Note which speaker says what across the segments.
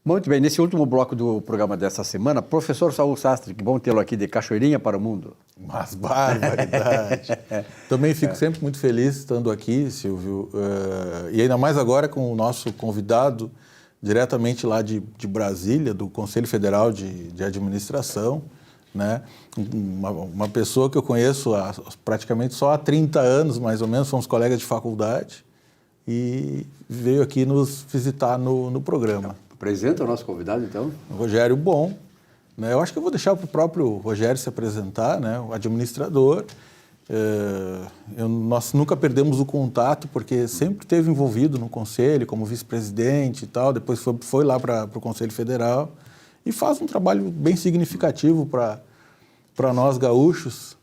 Speaker 1: Muito bem, nesse último bloco do programa dessa semana, professor Saul Sastre, que bom tê-lo aqui de Cachoeirinha para o Mundo.
Speaker 2: Mas barbaridade. Também fico sempre muito feliz estando aqui, Silvio, e ainda mais agora com o nosso convidado diretamente lá de Brasília, do Conselho Federal de Administração, né? Uma pessoa que eu conheço praticamente só há 30 anos, mais ou menos, somos colegas de faculdade, e veio aqui nos visitar no programa.
Speaker 1: Apresenta o nosso convidado, então.
Speaker 2: Rogério Bon, né? Eu acho que eu vou deixar para o próprio Rogério se apresentar, né? O administrador. Nós nunca perdemos o contato, porque sempre esteve envolvido no Conselho, como vice-presidente e tal, depois foi lá para o Conselho Federal e faz um trabalho bem significativo para nós gaúchos.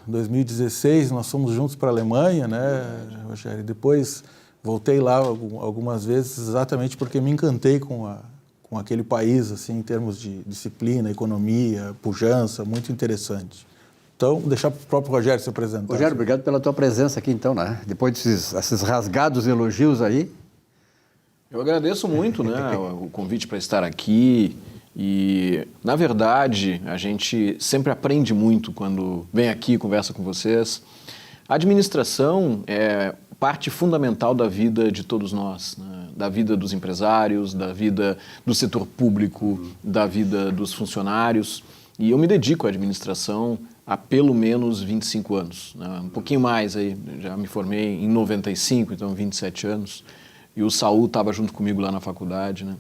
Speaker 2: Em 2016 nós fomos juntos para a Alemanha, né, Rogério? Depois voltei lá algumas vezes exatamente porque me encantei com aquele país, assim, em termos de disciplina, economia, pujança, muito interessante. Então, vou deixar para o próprio Rogério se apresentar.
Speaker 1: Rogério, obrigado pela tua presença aqui, então, né? Depois desses rasgados elogios aí.
Speaker 3: Eu agradeço muito, né, o convite para estar aqui e, na verdade, a gente sempre aprende muito quando vem aqui e conversa com vocês. A administração é parte fundamental da vida de todos nós, né? Da vida dos empresários, da vida do setor público, da vida dos funcionários. E eu me dedico à administração há pelo menos 25 anos, né? Um pouquinho mais aí, já me formei em 95, então 27 anos, e o Saul estava junto comigo lá na faculdade, né?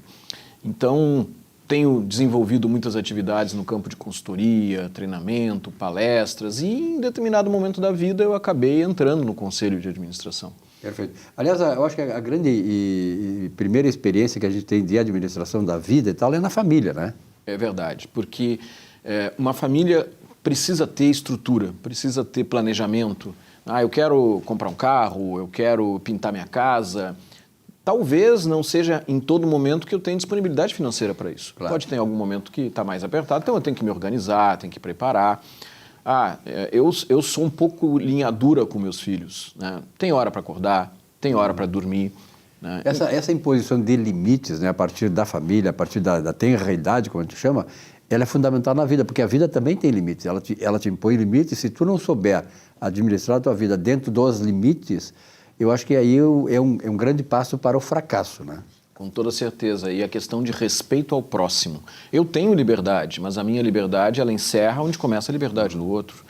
Speaker 3: Então, tenho desenvolvido muitas atividades no campo de consultoria, treinamento, palestras, e em determinado momento da vida eu acabei entrando no Conselho de Administração.
Speaker 1: Perfeito. Aliás, eu acho que a grande e primeira experiência que a gente tem de administração da vida e tal é na família, né?
Speaker 3: É verdade, porque uma família precisa ter estrutura, precisa ter planejamento. Eu quero comprar um carro, eu quero pintar minha casa. Talvez não seja em todo momento que eu tenho disponibilidade financeira para isso. Claro. Pode ter algum momento que está mais apertado, então eu tenho que me organizar, tenho que preparar. Eu sou um pouco linha dura com meus filhos, né? Tem hora para acordar, tem hora para dormir, né?
Speaker 1: Essa imposição de limites, né, a partir da família, a partir da tenra-idade, como a gente chama, ela é fundamental na vida, porque a vida também tem limites. Ela te impõe limites. Se tu não souber administrar a tua vida dentro dos limites, eu acho que aí é um grande passo para o fracasso, né?
Speaker 3: Com toda certeza. E a questão de respeito ao próximo. Eu tenho liberdade, mas a minha liberdade, ela encerra onde começa a liberdade do outro.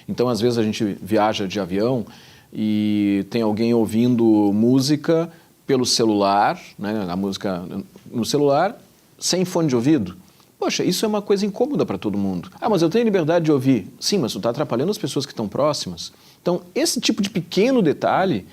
Speaker 3: Então, às vezes, a gente viaja de avião e tem alguém ouvindo música pelo celular, né? A música no celular, sem fone de ouvido. Poxa, isso é uma coisa incômoda para todo mundo. Mas eu tenho liberdade de ouvir. Sim, mas tu está atrapalhando as pessoas que estão próximas. Então, esse tipo de pequeno detalhe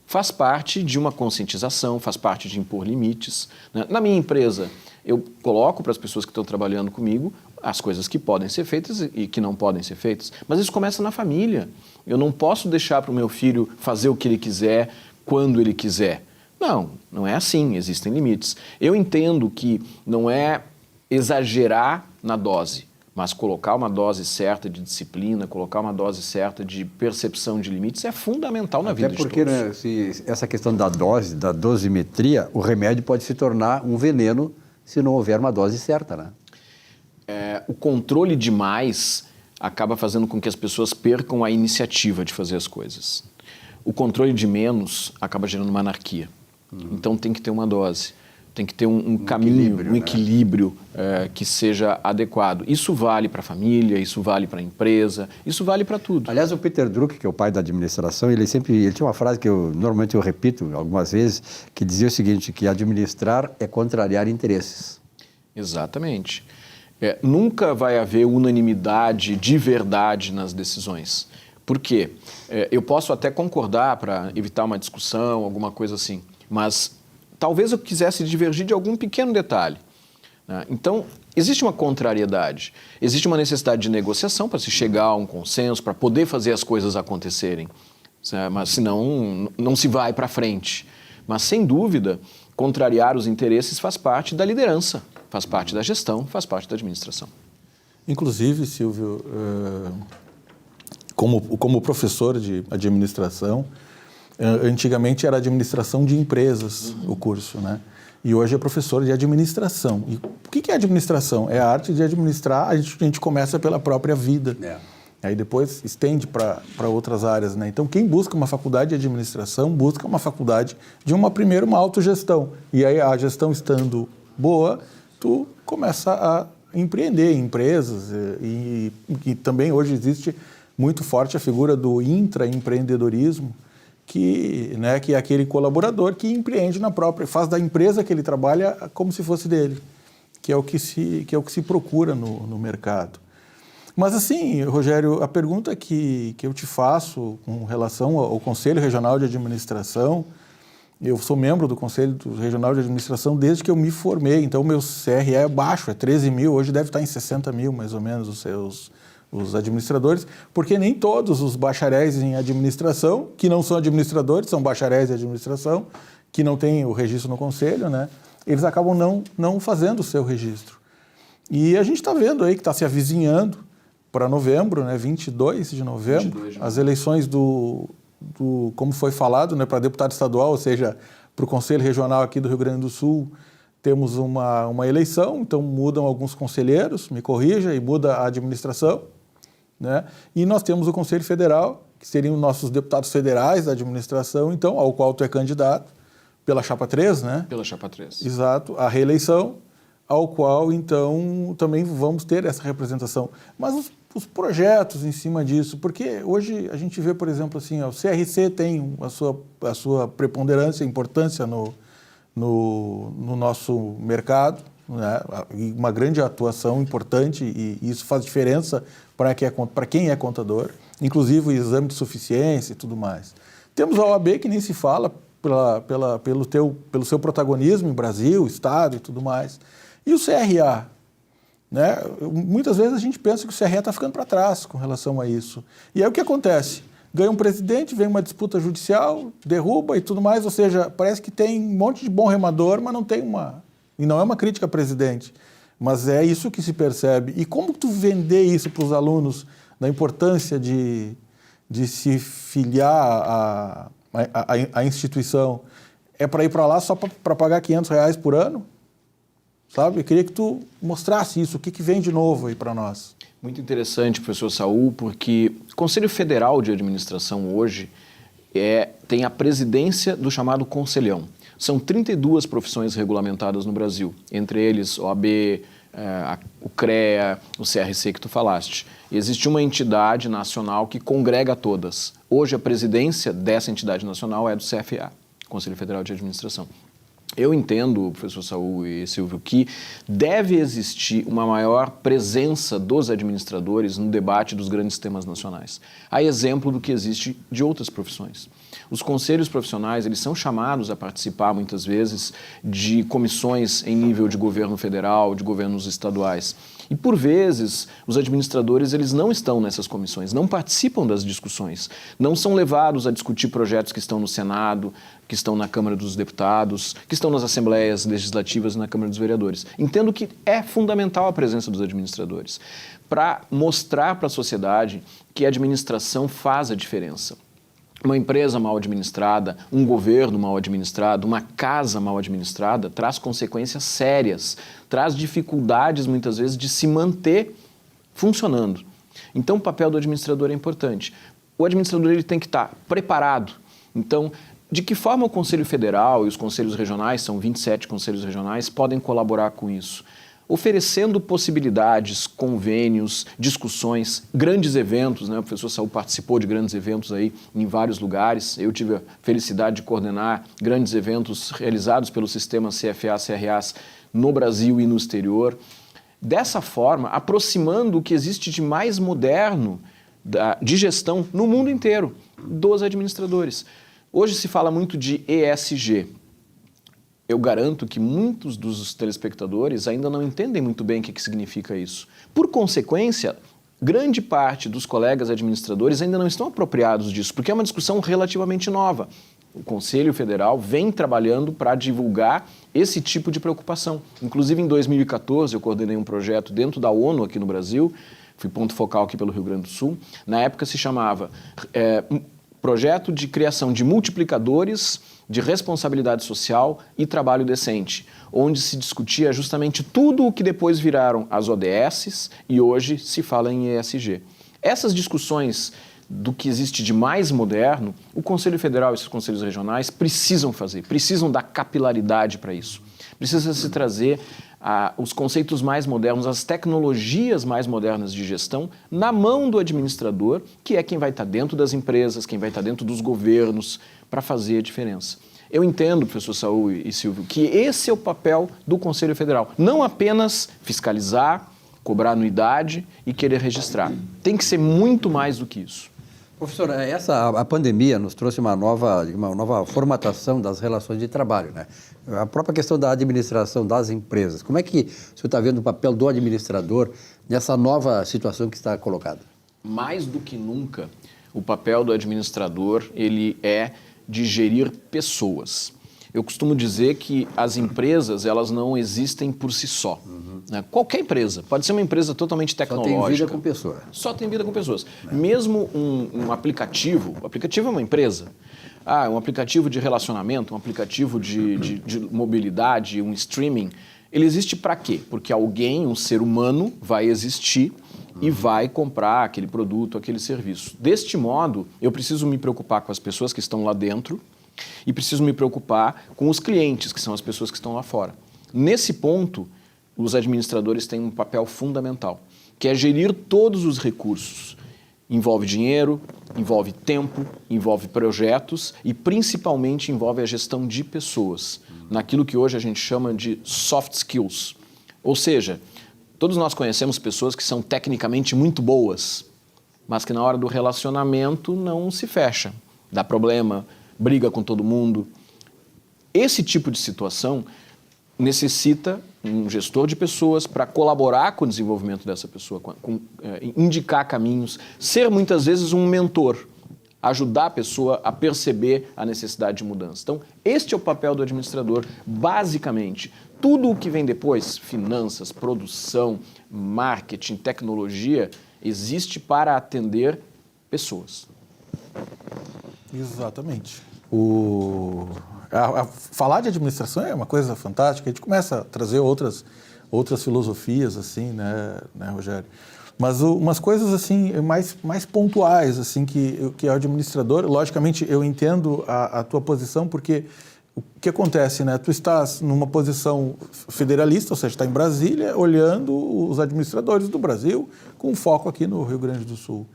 Speaker 3: faz parte de uma conscientização, faz parte de impor limites, né? Na minha empresa, eu coloco para as pessoas que estão trabalhando comigo as coisas que podem ser feitas e que não podem ser feitas. Mas isso começa na família. Eu não posso deixar para o meu filho fazer o que ele quiser, quando ele quiser. Não é assim, existem limites. Eu entendo que não é exagerar na dose, mas colocar uma dose certa de disciplina, colocar uma dose certa de percepção de limites é fundamental na vida de todos.
Speaker 1: Até porque, né, essa questão da dose, da dosimetria, o remédio pode se tornar um veneno se não houver uma dose certa, né?
Speaker 3: O controle demais acaba fazendo com que as pessoas percam a iniciativa de fazer as coisas. O controle de menos acaba gerando uma anarquia. Então tem que ter uma dose. Tem que ter um caminho, um equilíbrio que seja adequado. Isso vale para a família, isso vale para a empresa, isso vale para tudo.
Speaker 1: Aliás, o Peter Drucker, que é o pai da administração, ele tinha uma frase que normalmente eu repito algumas vezes, que dizia o seguinte, que administrar é contrariar interesses.
Speaker 3: Exatamente. Nunca vai haver unanimidade de verdade nas decisões. Por quê? Eu posso até concordar para evitar uma discussão, alguma coisa assim, mas talvez eu quisesse divergir de algum pequeno detalhe, né? Então, existe uma contrariedade, existe uma necessidade de negociação para se chegar a um consenso, para poder fazer as coisas acontecerem, mas senão não se vai para frente. Mas, sem dúvida, contrariar os interesses faz parte da liderança, faz parte da gestão, faz parte da administração.
Speaker 2: Inclusive, Silvio, como professor de administração, antigamente era administração de empresas o curso, né? e hoje é professor de administração. E o que é administração? É a arte de administrar, a gente começa pela própria vida. Aí depois estende para outras áreas, né? Então, quem busca uma faculdade de administração, busca uma faculdade de primeiro uma autogestão. E aí, a gestão estando boa, tu começa a empreender em empresas. E também hoje existe muito forte a figura do intraempreendedorismo, que é aquele colaborador que empreende faz da empresa que ele trabalha como se fosse dele, que é o que se procura no mercado. Mas assim, Rogério, a pergunta que eu te faço com relação ao Conselho Regional de Administração, eu sou membro do Conselho Regional de Administração desde que eu me formei, então o meu CRE é baixo, é 13 mil, hoje deve estar em 60 mil mais ou menos os administradores, porque nem todos os bacharéis em administração, que não são administradores, são bacharéis em administração, que não têm o registro no Conselho, né? Eles acabam não fazendo o seu registro. E a gente está vendo aí que está se avizinhando para novembro, né, 22 de novembro, as eleições como foi falado, né, para deputado estadual, ou seja, para o Conselho Regional aqui do Rio Grande do Sul, temos uma eleição, então mudam alguns conselheiros, me corrija, e muda a administração, né? E nós temos o Conselho Federal, que seriam nossos deputados federais da administração, então, ao qual tu é candidato, pela Chapa 3, né?
Speaker 3: Pela Chapa 3.
Speaker 2: Exato, a reeleição, ao qual, então, também vamos ter essa representação. Mas os projetos em cima disso, porque hoje a gente vê, por exemplo, assim, o CRC tem a sua preponderância, importância no nosso mercado, né? E uma grande atuação importante, e isso faz diferença para quem é contador, inclusive o exame de suficiência e tudo mais. Temos a OAB, que nem se fala, pelo seu protagonismo em Brasil, Estado e tudo mais. E o CRA? Né? Muitas vezes a gente pensa que o CRA está ficando para trás com relação a isso. E aí o que acontece? Ganha um presidente, vem uma disputa judicial, derruba e tudo mais, ou seja, parece que tem um monte de bom remador, mas não tem e não é uma crítica ao presidente, mas é isso que se percebe. E como tu vender isso para os alunos, da importância de se filiar à instituição, é para ir para lá só para pagar R$500 por ano? Sabe? Eu queria que tu mostrasse isso, o que vem de novo aí para nós.
Speaker 3: Muito interessante, professor Saul, porque o Conselho Federal de Administração hoje tem a presidência do chamado Conselhão. São 32 profissões regulamentadas no Brasil, entre eles OAB, o CREA, o CRC que tu falaste. E existe uma entidade nacional que congrega todas. Hoje a presidência dessa entidade nacional é do CFA, Conselho Federal de Administração. Eu entendo, professor Saul e Silvio, que deve existir uma maior presença dos administradores no debate dos grandes temas nacionais. A exemplo do que existe de outras profissões. Os conselhos profissionais, eles são chamados a participar, muitas vezes, de comissões em nível de governo federal, de governos estaduais. E, por vezes, os administradores eles não estão nessas comissões, não participam das discussões, não são levados a discutir projetos que estão no Senado, que estão na Câmara dos Deputados, que estão nas Assembleias Legislativas e na Câmara dos Vereadores. Entendo que é fundamental a presença dos administradores para mostrar para a sociedade que a administração faz a diferença. Uma empresa mal administrada, um governo mal administrado, uma casa mal administrada traz consequências sérias, traz dificuldades muitas vezes de se manter funcionando. Então o papel do administrador é importante. O administrador ele tem que estar preparado. Então, de que forma o Conselho Federal e os conselhos regionais, são 27 conselhos regionais, podem colaborar com isso? Oferecendo possibilidades, convênios, discussões, grandes eventos, né? O professor Saul participou de grandes eventos aí em vários lugares. Eu tive a felicidade de coordenar grandes eventos realizados pelo sistema CFA, CRAs no Brasil e no exterior. Dessa forma, aproximando o que existe de mais moderno de gestão no mundo inteiro dos administradores. Hoje se fala muito de ESG. Eu garanto que muitos dos telespectadores ainda não entendem muito bem o que significa isso. Por consequência, grande parte dos colegas administradores ainda não estão apropriados disso, porque é uma discussão relativamente nova. O Conselho Federal vem trabalhando para divulgar esse tipo de preocupação. Inclusive, em 2014, eu coordenei um projeto dentro da ONU aqui no Brasil, fui ponto focal aqui pelo Rio Grande do Sul. Na época se chamava projeto de criação de multiplicadores de responsabilidade social e trabalho decente, onde se discutia justamente tudo o que depois viraram as ODSs e hoje se fala em ESG. Essas discussões do que existe de mais moderno, o Conselho Federal e seus conselhos regionais precisam fazer, precisam dar capilaridade para isso. Precisa se trazer os conceitos mais modernos, as tecnologias mais modernas de gestão na mão do administrador, que é quem vai estar dentro das empresas, quem vai estar dentro dos governos, para fazer a diferença. Eu entendo, professor Saul e Silvio, que esse é o papel do Conselho Federal. Não apenas fiscalizar, cobrar anuidade e querer registrar. Tem que ser muito mais do que isso.
Speaker 1: Professor, a pandemia nos trouxe uma nova formatação das relações de trabalho, né? A própria questão da administração das empresas. Como é que o senhor está vendo o papel do administrador nessa nova situação que está colocada?
Speaker 3: Mais do que nunca, o papel do administrador ele é de gerir pessoas. Eu costumo dizer que as empresas elas não existem por si só. Né? Qualquer empresa, pode ser uma empresa totalmente tecnológica.
Speaker 1: Só tem vida com pessoas.
Speaker 3: Só tem vida com pessoas. Mesmo um aplicativo, o aplicativo é uma empresa. Um aplicativo de relacionamento, um aplicativo de mobilidade, um streaming, ele existe para quê? Porque alguém, um ser humano, vai existir e vai comprar aquele produto, aquele serviço. Deste modo, eu preciso me preocupar com as pessoas que estão lá dentro e preciso me preocupar com os clientes, que são as pessoas que estão lá fora. Nesse ponto, os administradores têm um papel fundamental, que é gerir todos os recursos. Envolve dinheiro, envolve tempo, envolve projetos e principalmente envolve a gestão de pessoas, naquilo que hoje a gente chama de soft skills. Ou seja, todos nós conhecemos pessoas que são tecnicamente muito boas, mas que na hora do relacionamento não se fecha, dá problema, briga com todo mundo. Esse tipo de situação necessita um gestor de pessoas para colaborar com o desenvolvimento dessa pessoa, indicar caminhos, ser muitas vezes um mentor, ajudar a pessoa a perceber a necessidade de mudança. Então, este é o papel do administrador, basicamente. Tudo o que vem depois, finanças, produção, marketing, tecnologia, existe para atender pessoas.
Speaker 2: Exatamente. Falar de administração é uma coisa fantástica. A gente começa a trazer outras filosofias, assim, né, Rogério? Mas umas coisas assim mais pontuais, assim, que o administrador, logicamente, eu entendo a tua posição, porque o que acontece, né? Tu estás numa posição federalista, ou seja, está em Brasília, olhando os administradores do Brasil, com foco aqui no Rio Grande do Sul.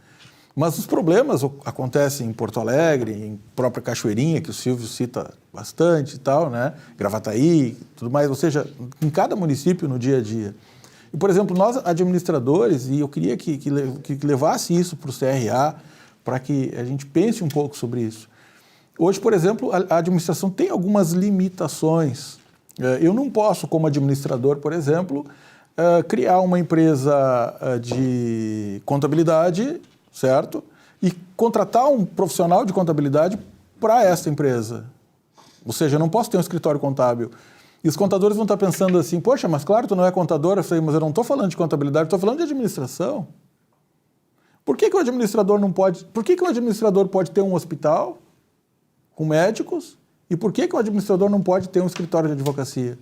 Speaker 2: Mas os problemas acontecem em Porto Alegre, em própria Cachoeirinha, que o Silvio cita bastante e tal, né? Gravataí, tudo mais, ou seja, em cada município no dia a dia. E, por exemplo, nós administradores, e eu queria que levasse isso para o CRA, para que a gente pense um pouco sobre isso. Hoje, por exemplo, a administração tem algumas limitações. Eu não posso, como administrador, por exemplo, criar uma empresa de contabilidade, certo? E contratar um profissional de contabilidade para essa empresa. Ou seja, eu não posso ter um escritório contábil. E os contadores vão estar pensando assim, poxa, mas claro, tu não é contador. Eu falei, mas eu não estou falando de contabilidade, estou falando de administração. Por que o administrador não pode... Por que o administrador pode ter um hospital com médicos e por que o administrador não pode ter um escritório de advocacia?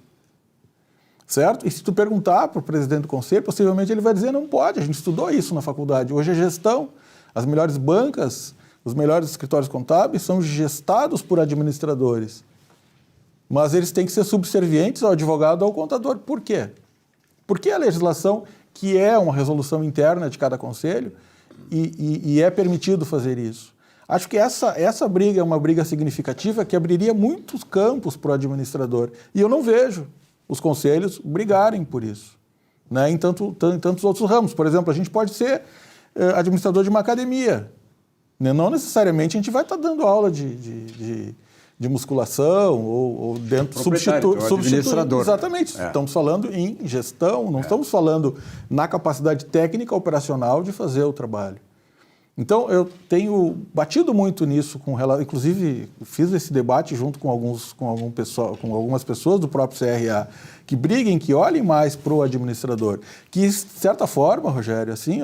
Speaker 2: Certo? E se tu perguntar para o presidente do conselho, possivelmente ele vai dizer, não pode, a gente estudou isso na faculdade. Hoje é gestão. As melhores bancas, os melhores escritórios contábeis são gestados por administradores. Mas eles têm que ser subservientes ao advogado ou ao contador. Por quê? Porque a legislação, que é uma resolução interna de cada conselho, e é permitido fazer isso. Acho que essa briga é uma briga significativa que abriria muitos campos para o administrador. E eu não vejo os conselhos brigarem por isso, né? Em tantos outros ramos. Por exemplo, a gente pode ser administrador de uma academia. Não necessariamente a gente vai estar dando aula de musculação ou dentro
Speaker 1: administrador.
Speaker 2: Exatamente. Estamos falando em gestão, não estamos falando na capacidade técnica operacional de fazer o trabalho. Então, eu tenho batido muito nisso, inclusive fiz esse debate junto com algumas pessoas do próprio CRA, que briguem, que olhem mais para o administrador, que, de certa forma, Rogério, assim,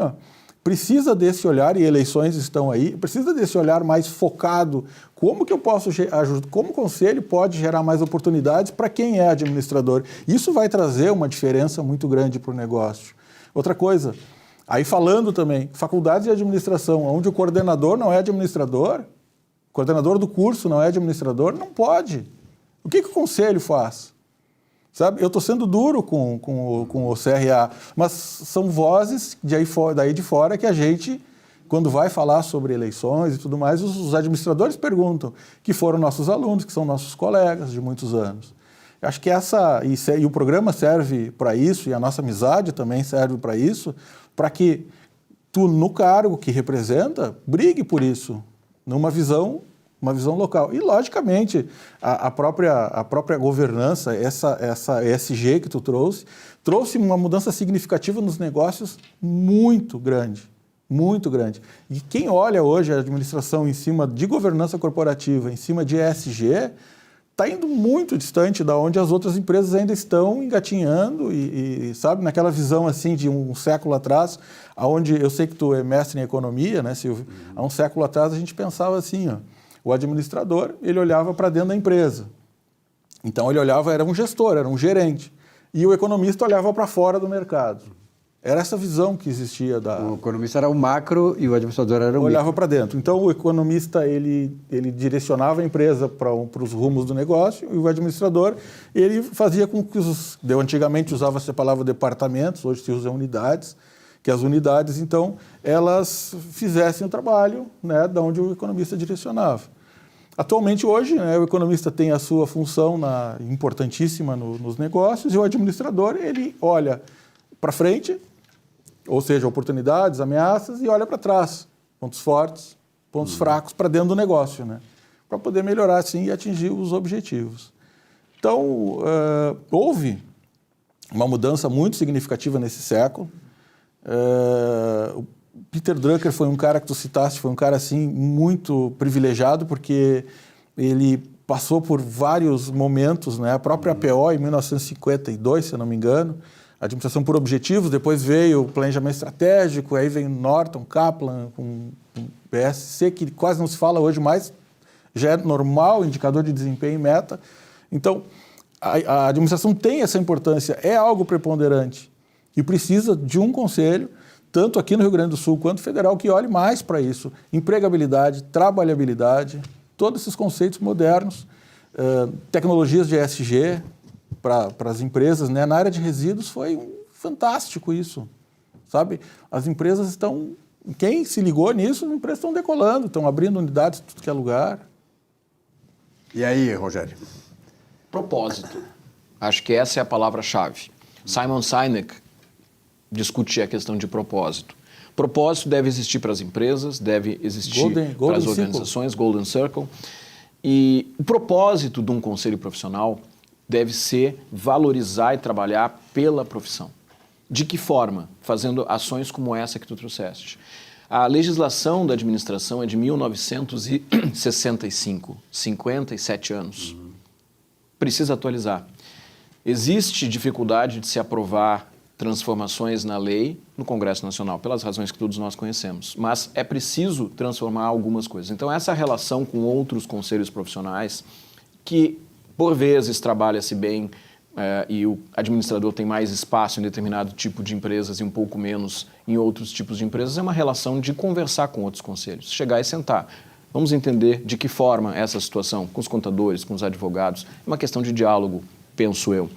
Speaker 2: precisa desse olhar, e eleições estão aí, precisa desse olhar mais focado. Como que eu posso ajudar, como o conselho pode gerar mais oportunidades para quem é administrador? Isso vai trazer uma diferença muito grande para o negócio. Outra coisa, aí falando também, faculdades de administração, onde o coordenador não é administrador, o coordenador do curso não é administrador, não pode. O que o conselho faz? Sabe? Eu estou sendo duro com o CRA, mas são vozes daí de fora que a gente, quando vai falar sobre eleições e tudo mais, os administradores perguntam, que foram nossos alunos, que são nossos colegas de muitos anos. Eu acho que e o programa serve para isso, e a nossa amizade também serve para isso, para que tu, no cargo que representa, brigue por isso, numa visão local. E, logicamente, a própria governança, essa ESG que tu trouxe uma mudança significativa nos negócios muito grande, muito grande. E quem olha hoje a administração em cima de governança corporativa, em cima de ESG, está indo muito distante da onde as outras empresas ainda estão engatinhando e sabe, naquela visão assim de um século atrás, aonde eu sei que tu é mestre em economia, né, Silvio? Há um século atrás a gente pensava assim, ó, o administrador, ele olhava para dentro da empresa. Então ele olhava, era um gestor, era um gerente. E o economista olhava para fora do mercado. Era essa visão que existia
Speaker 1: O economista era o macro e o administrador era o micro.
Speaker 2: Olhava para dentro. Então o economista, ele direcionava a empresa para os rumos do negócio, e o administrador, ele fazia com que antigamente usava-se a palavra departamentos, hoje se usa unidades, que as unidades, então, elas fizessem o trabalho, né, da onde o economista direcionava. Atualmente, hoje, né, o economista tem a sua função importantíssima nos negócios, e o administrador, ele olha para frente, ou seja, oportunidades, ameaças, e olha para trás, pontos fortes, pontos fracos para dentro do negócio, né, para poder melhorar, assim, e atingir os objetivos. Então, houve uma mudança muito significativa nesse século. O Peter Drucker foi um cara que tu citaste, foi um cara assim muito privilegiado, porque ele passou por vários momentos, né? A própria APO em 1952, se eu não me engano, administração por objetivos, depois veio o planejamento estratégico, aí vem Norton, Kaplan, com PSC, que quase não se fala hoje mais, já é normal, indicador de desempenho e meta. Então, a administração tem essa importância, é algo preponderante. E precisa de um conselho, tanto aqui no Rio Grande do Sul quanto federal, que olhe mais para isso. Empregabilidade, trabalhabilidade, todos esses conceitos modernos, tecnologias de ESG para as empresas, né? Na área de resíduos foi fantástico isso, sabe? As empresas estão... Quem se ligou nisso, as empresas estão decolando, estão abrindo unidades em tudo que é lugar.
Speaker 1: E aí, Rogério?
Speaker 3: Propósito. Acho que essa é a palavra-chave. Simon Sinek discutir a questão de propósito. Propósito deve existir para as empresas, deve existir para as organizações, Golden Circle. E o propósito de um conselho profissional deve ser valorizar e trabalhar pela profissão. De que forma? Fazendo ações como essa que tu trouxeste. A legislação da administração é de 1965, 57 anos. Precisa atualizar. Existe dificuldade de se aprovar transformações na lei no Congresso Nacional, pelas razões que todos nós conhecemos. Mas é preciso transformar algumas coisas. Então, essa relação com outros conselhos profissionais, que por vezes trabalha-se bem e o administrador tem mais espaço em determinado tipo de empresas e um pouco menos em outros tipos de empresas, é uma relação de conversar com outros conselhos, chegar e sentar. Vamos entender de que forma essa situação, com os contadores, com os advogados, é uma questão de diálogo, penso eu.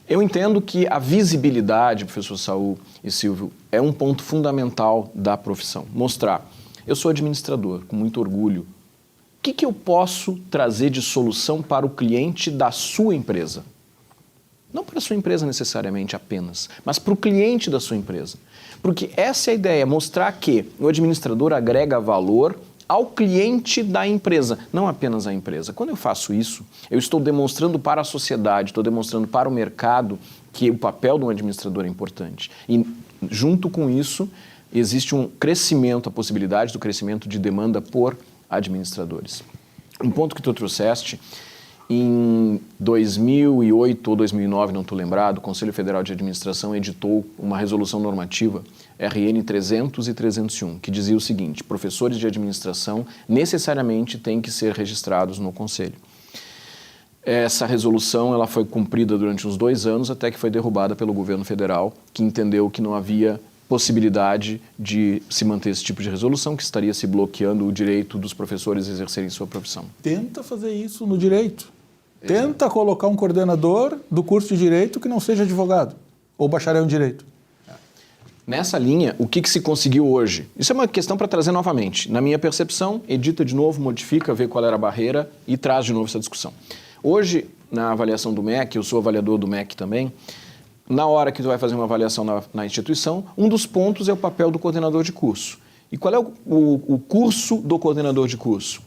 Speaker 3: Eu entendo que a visibilidade, professor Saul e Silvio, é um ponto fundamental da profissão. Mostrar, eu sou administrador, com muito orgulho. O que eu posso trazer de solução para o cliente da sua empresa? Não para a sua empresa necessariamente apenas, mas para o cliente da sua empresa. Porque essa é a ideia, mostrar que o administrador agrega valor ao cliente da empresa, não apenas à empresa. Quando eu faço isso, eu estou demonstrando para a sociedade, estou demonstrando para o mercado que o papel de um administrador é importante. E junto com isso, existe um crescimento, a possibilidade do crescimento de demanda por administradores. Um ponto que tu trouxeste, Em 2008 ou 2009, não estou lembrado, o Conselho Federal de Administração editou uma resolução normativa, RN 300 e 301, que dizia o seguinte: professores de administração necessariamente têm que ser registrados no Conselho. Essa resolução ela foi cumprida durante uns 2 anos, até que foi derrubada pelo governo federal, que entendeu que não havia possibilidade de se manter esse tipo de resolução, que estaria se bloqueando o direito dos professores a exercerem sua profissão.
Speaker 2: Tenta fazer isso no direito. Tenta colocar um coordenador do curso de Direito que não seja advogado ou bacharel em Direito.
Speaker 3: Nessa linha, o que se conseguiu hoje? Isso é uma questão para trazer novamente. Na minha percepção, edita de novo, modifica, vê qual era a barreira e traz de novo essa discussão. Hoje, na avaliação do MEC, eu sou avaliador do MEC também, na hora que tu vai fazer uma avaliação na instituição, um dos pontos é o papel do coordenador de curso. E qual é o curso do coordenador de curso?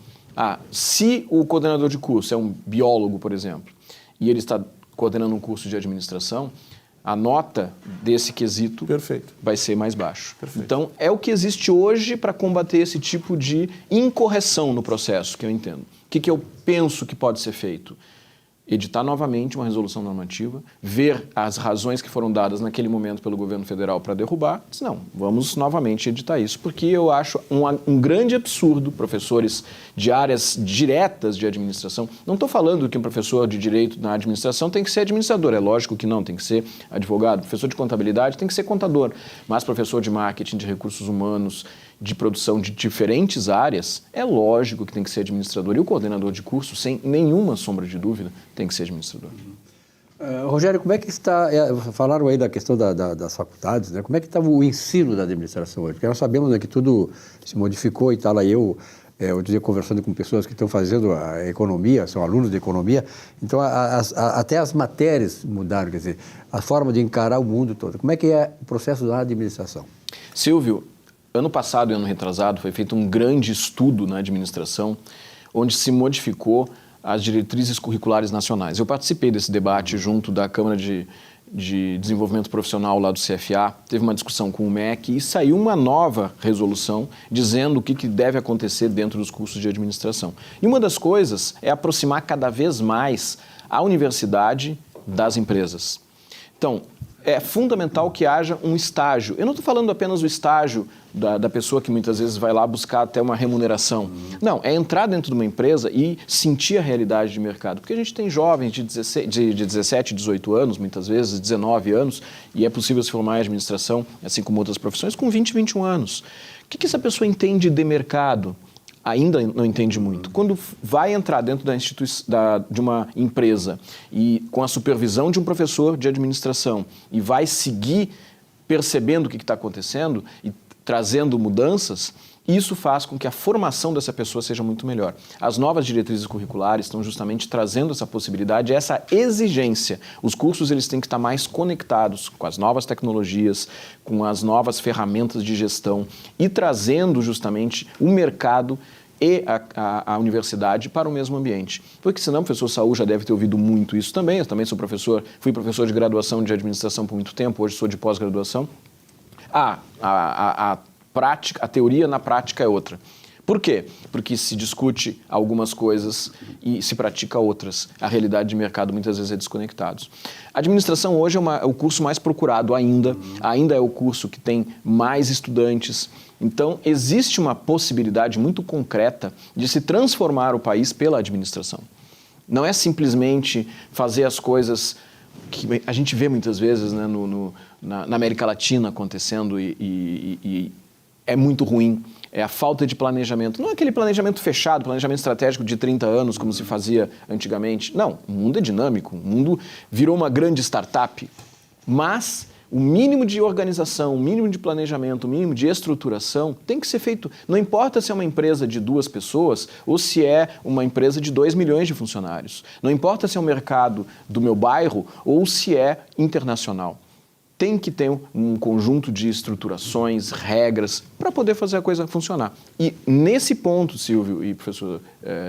Speaker 3: Se o coordenador de curso é um biólogo, por exemplo, e ele está coordenando um curso de administração, a nota desse quesito vai ser mais baixo. Então, é o que existe hoje para combater esse tipo de incorreção no processo, que eu entendo. O que eu penso que pode ser feito? Editar novamente uma resolução normativa, ver as razões que foram dadas naquele momento pelo governo federal para derrubar. Não, vamos novamente editar isso, porque eu acho um grande absurdo professores de áreas diretas de administração. Não estou falando que um professor de direito na administração tem que ser administrador, é lógico que não, tem que ser advogado. Professor de contabilidade tem que ser contador, mas professor de marketing, de recursos humanos, de produção de diferentes áreas, é lógico que tem que ser administrador. E o coordenador de curso, sem nenhuma sombra de dúvida, tem que ser administrador.
Speaker 1: Rogério, como é que está, falaram aí da questão das faculdades, né? Como é que está o ensino da administração hoje? Porque nós sabemos, né, que tudo se modificou e tal, aí outro dia conversando com pessoas que estão fazendo a economia, são alunos de economia, então até as matérias mudaram, quer dizer, a forma de encarar o mundo todo. Como é que é o processo da administração?
Speaker 3: Silvio, ano passado e ano retrasado foi feito um grande estudo na administração, onde se modificou as diretrizes curriculares nacionais. Eu participei desse debate junto da Câmara de Desenvolvimento Profissional lá do CFA, teve uma discussão com o MEC e saiu uma nova resolução dizendo o que deve acontecer dentro dos cursos de administração. E uma das coisas é aproximar cada vez mais a universidade das empresas. Então, é fundamental que haja um estágio. Eu não estou falando apenas do estágio da pessoa que muitas vezes vai lá buscar até uma remuneração. Não, é entrar dentro de uma empresa e sentir a realidade de mercado. Porque a gente tem jovens de 17, 18 anos, muitas vezes 19 anos, e é possível se formar em administração, assim como outras profissões, com 20, 21 anos. O que essa pessoa entende de mercado? Ainda não entende muito. Quando vai entrar dentro de uma empresa e com a supervisão de um professor de administração e vai seguir percebendo o que está acontecendo e trazendo mudanças, isso faz com que a formação dessa pessoa seja muito melhor. As novas diretrizes curriculares estão justamente trazendo essa possibilidade, essa exigência. Os cursos eles têm que estar mais conectados com as novas tecnologias, com as novas ferramentas de gestão e trazendo justamente o mercado e a universidade para o mesmo ambiente. Porque senão o professor Saul já deve ter ouvido muito isso também. Eu também sou professor, fui professor de graduação de administração por muito tempo, hoje sou de pós-graduação. A teoria na prática é outra. Por quê? Porque se discute algumas coisas e se pratica outras. A realidade de mercado muitas vezes é desconectados. A administração hoje é o curso mais procurado ainda é o curso que tem mais estudantes. Então, existe uma possibilidade muito concreta de se transformar o país pela administração. Não é simplesmente fazer as coisas que a gente vê muitas vezes, né, na América Latina acontecendo e é muito ruim. É a falta de planejamento. Não é aquele planejamento fechado, planejamento estratégico de 30 anos, como se fazia antigamente. Não, o mundo é dinâmico, o mundo virou uma grande startup. Mas o mínimo de organização, o mínimo de planejamento, o mínimo de estruturação tem que ser feito. Não importa se é uma empresa de 2 pessoas ou se é uma empresa de 2 milhões de funcionários. Não importa se é um mercado do meu bairro ou se é internacional. Tem que ter um conjunto de estruturações, regras, para poder fazer a coisa funcionar. E nesse ponto, Silvio e professor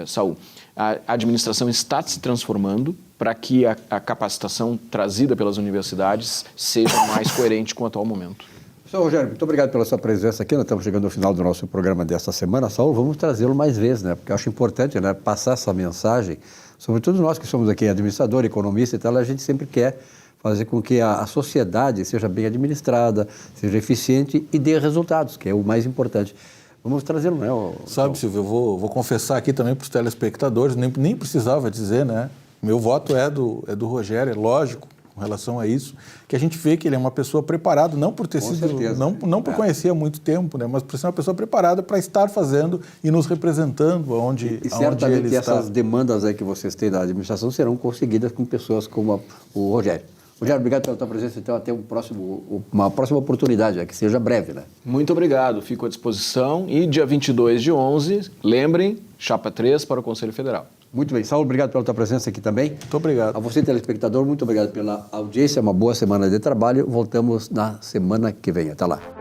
Speaker 3: Saul, a administração está se transformando para que a capacitação trazida pelas universidades seja mais coerente com o atual momento.
Speaker 1: Professor Rogério, muito obrigado pela sua presença aqui. Nós estamos chegando ao final do nosso programa desta semana. Saul, vamos trazê-lo mais vezes, né? Porque eu acho importante, né, passar essa mensagem sobretudo nós que somos aqui administrador, economista e tal, a gente sempre quer fazer com que a sociedade seja bem administrada, seja eficiente e dê resultados, que é o mais importante. Vamos trazê-lo, né?
Speaker 2: Sabe, Silvio, eu vou confessar aqui também para os telespectadores, nem precisava dizer, né? Meu voto é do Rogério, é lógico, com relação a isso, que a gente vê que ele é uma pessoa preparada, não por ter
Speaker 1: Com
Speaker 2: sido,
Speaker 1: certeza.
Speaker 2: não por conhecer há muito tempo, né? Mas por ser uma pessoa preparada para estar fazendo e nos representando onde
Speaker 1: E certamente
Speaker 2: ele está.
Speaker 1: essas demandas aí que vocês têm da administração serão conseguidas com pessoas como o Rogério. Rogério, obrigado pela tua presença, então até uma próxima oportunidade, que seja breve, né?
Speaker 3: Muito obrigado, fico à disposição. E dia 22/11, lembrem, chapa 3 para o Conselho Federal.
Speaker 1: Muito bem. Saulo, obrigado pela tua presença aqui também.
Speaker 2: Muito obrigado.
Speaker 1: A você, telespectador, muito obrigado pela audiência, uma boa semana de trabalho. Voltamos na semana que vem. Até lá.